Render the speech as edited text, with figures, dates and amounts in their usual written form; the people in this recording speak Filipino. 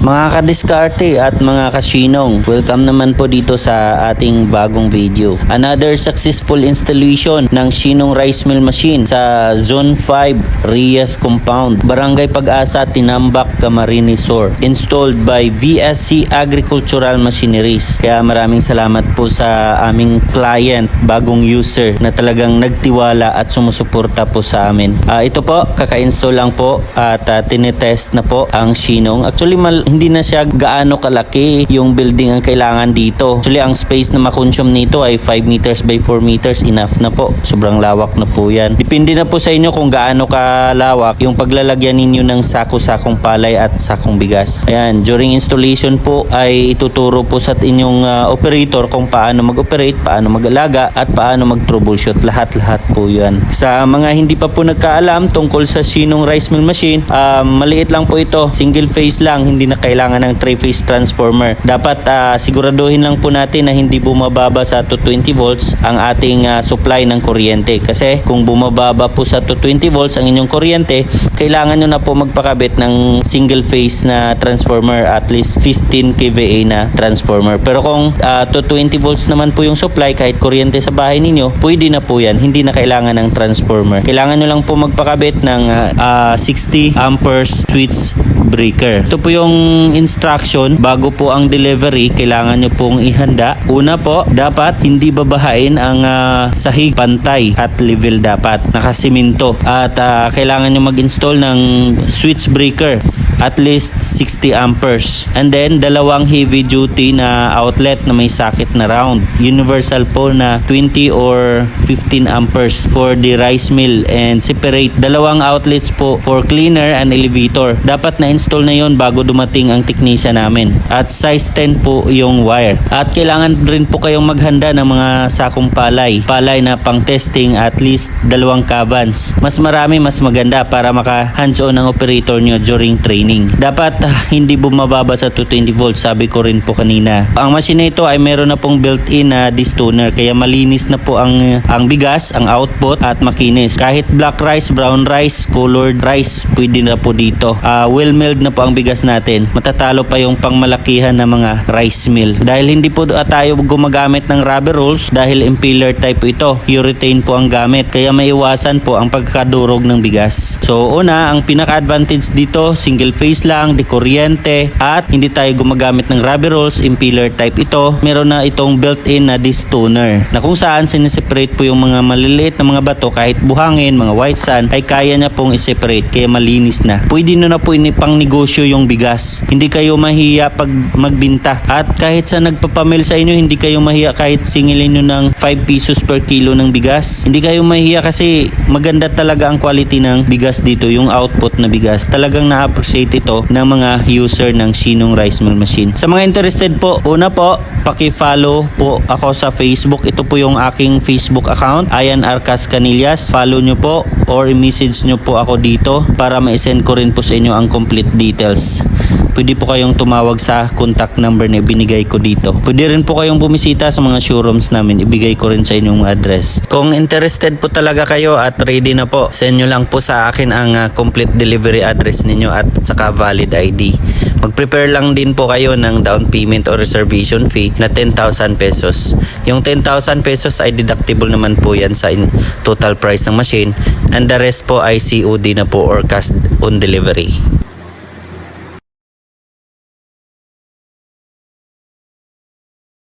Mga kadiskarte at mga kasinong, welcome naman po dito sa ating bagong video. Another successful installation ng Sinong Rice Mill Machine sa Zone 5 Rias Compound, Barangay Pag-asa, Tinambak, Camarines Sur. Installed by VSC Agricultural Machineries. Kaya maraming salamat po sa aming client, bagong user na talagang nagtiwala at sumusuporta po sa amin. Ito po, kaka-install lang po at tinetest na po ang Sinong. Actually, hindi na siya gaano kalaki yung building ang kailangan dito. Actually, ang space na makonsume nito ay 5 meters by 4 meters, enough na po. Sobrang lawak na po yan. Depende na po sa inyo kung gaano kalawak yung paglalagyan ninyo ng sako-sakong palay at sakong bigas. Ayan, during installation po ay ituturo po sa inyong operator kung paano mag-operate, paano mag-alaga at paano mag-troubleshoot. Lahat-lahat po yan. Sa mga hindi pa po nagkaalam tungkol sa Sinong Rice Mill Machine, maliit lang po ito. Single phase lang, hindi na kailangan ng 3-phase transformer. Dapat siguraduhin lang po natin na hindi bumababa sa 220 volts ang ating supply ng kuryente. Kasi kung bumababa po sa 220 volts ang inyong kuryente, kailangan nyo na po magpakabit ng single phase na transformer, at least 15 kVA na transformer. Pero kung 220 volts naman po yung supply, kahit kuryente sa bahay ninyo, pwede na po yan. Hindi na kailangan ng transformer. Kailangan nyo lang po magpakabit ng 60 amperes switch breaker. Ito po yung instruction bago po ang delivery. Kailangan nyo pong ihanda. Una po, dapat hindi babahain ang sahig, pantay at level dapat. Nakasiminto. At kailangan nyo mag-install ng switch breaker, at least 60 amperes. And then, dalawang heavy duty na outlet na may socket na round. Universal po na 20 or 15 amperes for the rice mill, and separate dalawang outlets po for cleaner and elevator. Dapat na-install na yon bago dumating ang technician namin. At size 10 po yung wire. At kailangan rin po kayong maghanda ng mga sakong palay. Palay na pang testing, at least 2 cavans. Mas marami, mas maganda para maka hands-on ang operator nyo during training. Dapat hindi bumababa sa 220 volts, sabi ko rin po kanina. Ang machine na ito ay meron na pong built-in na destoner, kaya malinis na po ang bigas, ang output at makinis. Kahit black rice, brown rice, colored rice, pwede na po dito. Well milled na po ang bigas natin. Matatalo pa yung pangmalakihan na mga rice mill. Dahil hindi po tayo gumagamit ng rubber rolls, dahil impeller type po ito. Urethane po ang gamit, kaya maiwasan po ang pagkadurog ng bigas. So una, ang pinaka-advantage dito, single phase lang, di kuryente, at hindi tayo gumagamit ng rubber rolls, impeller type ito. Meron na itong built-in na destoner na kung saan sineseparate po yung mga maliliit na mga bato, kahit buhangin, mga white sand, ay kaya niya pong iseparate, kaya malinis na. Pwede nyo na po pang negosyo yung bigas. Hindi kayo mahiya pag magbinta. At kahit sa nagpapamil sa inyo, hindi kayo mahiya kahit singilin nyo ng 5 pesos per kilo ng bigas. Hindi kayo mahiya kasi maganda talaga ang quality ng bigas dito, yung output na bigas. Talagang na-appreciate ito ng mga user ng Sinong Rice Mill Machine. Sa mga interested po, una po, paki-follow po ako sa Facebook. Ito po yung aking Facebook account, Ayan Arcas Canillas. Follow nyo po or i-message nyo po ako dito para ma-send ko rin po sa inyo ang complete details. Pwede po kayong tumawag sa contact number na ibinigay ko dito. Pwede rin po kayong bumisita sa mga showrooms namin. Ibigay ko rin sa inyong address. Kung interested po talaga kayo at ready na po, send nyo lang po sa akin ang complete delivery address ninyo at saka valid ID. Mag-prepare lang din po kayo ng down payment or reservation fee na 10,000 pesos. Yung 10,000 pesos ay deductible naman po yan sa total price ng machine, and the rest po ay COD na po or cash on delivery.